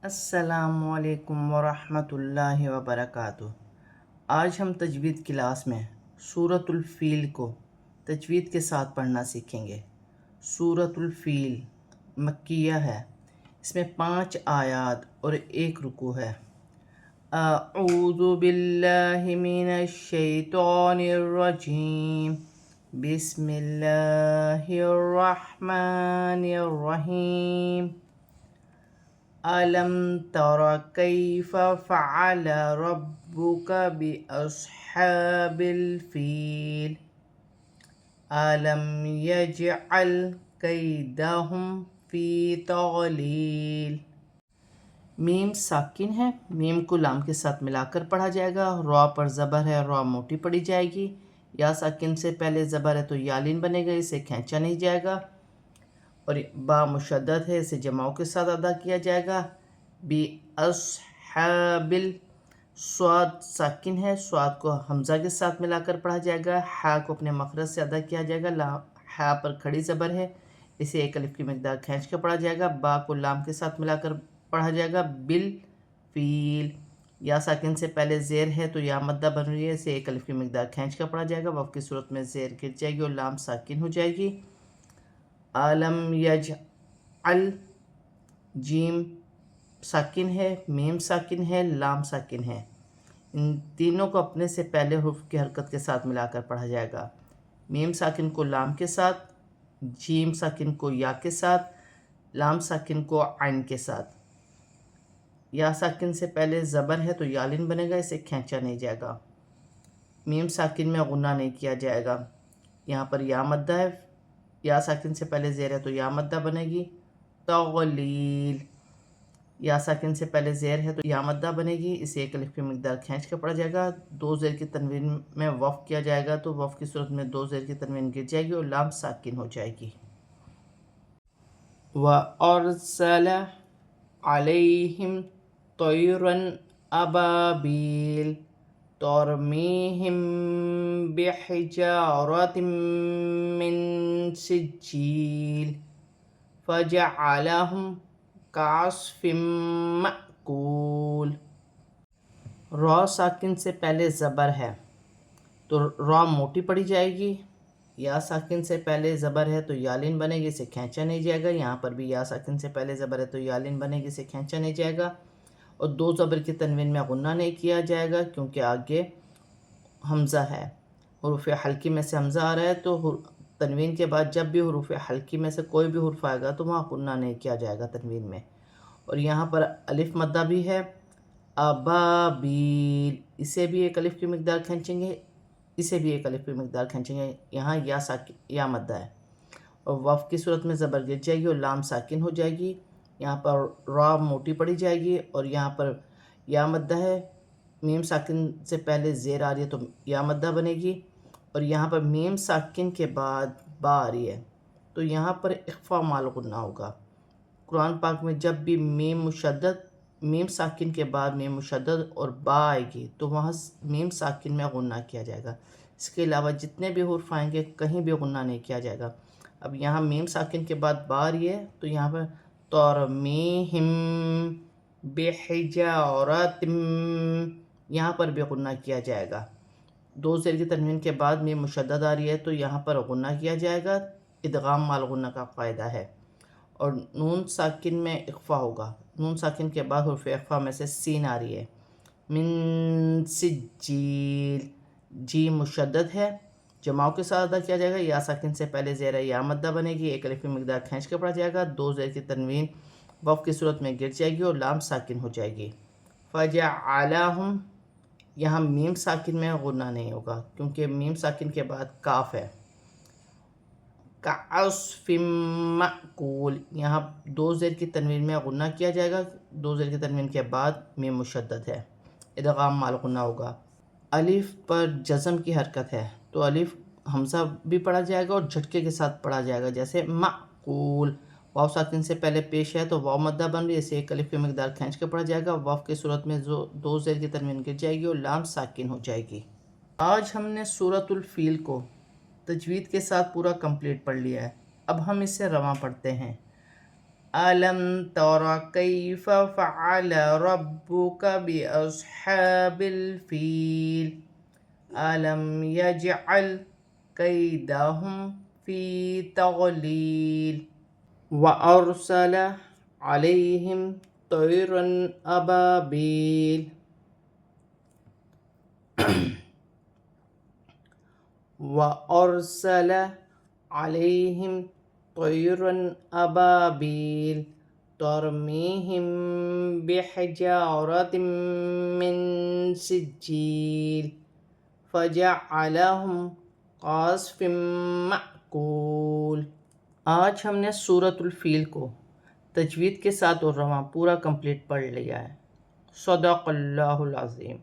السلام علیکم ورحمۃ اللہ وبرکاتہ۔ آج ہم تجوید کلاس میں سورۃ الفیل کو تجوید کے ساتھ پڑھنا سیکھیں گے۔ سورۃ الفیل مکیہ ہے۔ اس میں 5 آیات اور 1 رکوع ہے۔ اعوذ باللہ من الشیطان الرجیم، بسم اللہ الرحمن الرحیم۔ أَلَمْ تَرَ كَيْفَ فَعَلَ رَبُّكَ بِأَصْحَابِ الْفِيلِ أَلَمْ يَجْعَلْ كَيْدَهُمْ فِي تَضْلِيلٍ۔ میم ساکن ہے، میم کو لام کے ساتھ ملا کر پڑھا جائے گا۔ را پر زبر ہے، را موٹی پڑھی جائے گی۔ یا ساکن سے پہلے زبر ہے تو یالین بنے گا، اسے کھینچا نہیں جائے گا۔ اور با مشدد ہے، اسے جماؤں کے ساتھ ادا کیا جائے گا۔ بی اصحابل، سواد ساکن ہے، سواد کو حمزہ کے ساتھ ملا کر پڑھا جائے گا۔ ہا کو اپنے مخرج سے ادا کیا جائے گا۔ ہا پر کھڑی زبر ہے، اسے 1 الف کی مقدار کھینچ کر پڑھا جائے گا۔ با کو لام کے ساتھ ملا کر پڑھا جائے گا۔ بل فیل، یا ساکن سے پہلے زیر ہے تو یا مدہ بن رہی ہے، اسے 1 الف کی مقدار کھینچ کر پڑھا جائے گا۔ وقف کی صورت میں زیر گر جائے گی اور لام ساکن ہو جائے گی۔ عالم یجعل، جیم ساکن ہے، میم ساکن ہے، لام ساکن ہے۔ ان تینوں کو اپنے سے پہلے حرف کی حرکت کے ساتھ ملا کر پڑھا جائے گا۔ میم ساکن کو لام کے ساتھ، جیم ساکن کو یا کے ساتھ، لام ساکن کو عین کے ساتھ۔ یا ساکن سے پہلے زبر ہے تو یالین بنے گا، اسے کھینچا نہیں جائے گا۔ میم ساکن میں غنہ نہیں کیا جائے گا۔ یہاں پر یا مدہ ہے، یا ساکن سے پہلے زیر ہے تو یا مدہ بنے گی۔ تغلیل، یا ساکن سے پہلے زیر ہے تو یا مدہ بنے گی، اسے 1 الف کی مقدار کھینچ کر پڑھا جائے گا۔ 2 زیر کی تنوین میں وقف کیا جائے گا تو وقف کی صورت میں 2 زیر کی تنوین گر جائے گی اور لام ساکن ہو جائے گی۔ وَأَرْسَلَ عَلَيْهِمْ طَيْرًا أَبَابِيلَ تَرْمِيهِمْ بِحِجَارَةٍ مِّن سِجِّيلٍ فَجَعَلَهُمْ كَعَصْفٍ مَّأْكُولٍ۔ را ساکن سے پہلے زبر ہے تو را موٹی پڑھی جائے گی۔ یا ساکن سے پہلے زبر ہے تو یالین بنے گی، اسے کھینچا نہیں جائے گا۔ یہاں پر بھی یا ساکن سے پہلے زبر ہے تو یالین بنے گی، اسے کھینچا نہیں جائے گا۔ اور 2 زبر کی تنوین میں غنہ نہیں کیا جائے گا کیونکہ آگے حمزہ ہے، حروف حلقی میں سے حمزہ آ رہا ہے تو تنوین کے بعد جب بھی حروف حلقی میں سے کوئی بھی حرف آئے گا تو وہاں غنہ نہیں کیا جائے گا تنوین میں۔ اور یہاں پر الف مدہ بھی ہے، ابابیل، اسے بھی 1 الف کی مقدار کھینچیں گے، اسے بھی 1 الف کی مقدار کھینچیں گے۔ یہاں یا مدہ ہے اور وقف کی صورت میں زبر گر جائے گی اور لام ساکن ہو جائے گی۔ یہاں پر را موٹی پڑھی جائے گی اور یہاں پر یا مدہ ہے، میم ساکن سے پہلے زیر آ رہی ہے تو یا مدہ بنے گی۔ اور یہاں پر میم ساکن کے بعد با آ رہی ہے تو یہاں پر اخفا مال غنہ ہوگا۔ قرآن پاک میں جب بھی میم ساکن کے بعد میم مشدد اور با آئے گی تو وہاں میم ساکن میں غنہ کیا جائے گا۔ اس کے علاوہ جتنے بھی حرف آئیں گے کہیں بھی غنہ نہیں کیا جائے گا۔ اب یہاں میم ساکن کے بعد با آ رہی ہے تو یہاں پر ترمیہم بحجارۃ، یہاں پر بھی غنہ کیا جائے گا۔ 2 زیر کی تنوین کے بعد میم مشدد آ رہی ہے تو یہاں پر غنہ کیا جائے گا، ادغام مال غنہ کا قاعدہ ہے۔ اور نون ساکن میں اخفا ہوگا، نون ساکن کے بعد حرف اخفا میں سے سین آ رہی ہے۔ من سجیل، جی مشدد ہے، جماؤں کے ساتھ ادا کیا جائے گا۔ یا ساکن سے پہلے زیر ہے، یا مدہ بنے گی، 1 الف کی مقدار کھینچ کے پڑھا جائے گا۔ 2 زیر کی تنوین وقف کی صورت میں گر جائے گی اور لام ساکن ہو جائے گی۔ فَجَعَلَهُمْ، یہاں میم ساکن میں غنہ نہیں ہوگا کیونکہ میم ساکن کے بعد کاف ہے۔ کَعَصْفٍ مَّأْکُولٍ، یہاں 2 زیر کی تنوین میں غنہ کیا جائے گا، 2 زیر کی تنوین کے بعد میم مشدد ہے، ادغام مال غنہ ہوگا۔ الف پر جزم کی حرکت ہے تو الف حمزہ بھی پڑھا جائے گا اور جھٹکے کے ساتھ پڑھا جائے گا، جیسے معقول۔ واو ساکن سے پہلے پیش ہے تو واو مدہ بن رہی ہے، اسے 1 الف کی مقدار کھینچ کے پڑھا جائے گا۔ واو کی صورت میں 2 زیر کی تنوین گر جائے گی اور لام ساکن ہو جائے گی۔ آج ہم نے سورۃ الفیل کو تجوید کے ساتھ پورا کمپلیٹ پڑھ لیا ہے۔ اب ہم اسے رواں پڑھتے ہیں۔ ألم تر كيف فعل ربك بأصحاب الفيل ألم يجعل كيدهم في تضليل وأرسل عليهم طيرا أبابيل وأرسل عليهم طيرا أبابيل ترميهم بحجارة من سجيل فجعلهم قصف مأکول۔ آج ہم نے سورۃ الفیل کو تجوید کے ساتھ اور رواں پورا کمپلیٹ پڑھ لیا ہے۔ صدق اللہ العظیم۔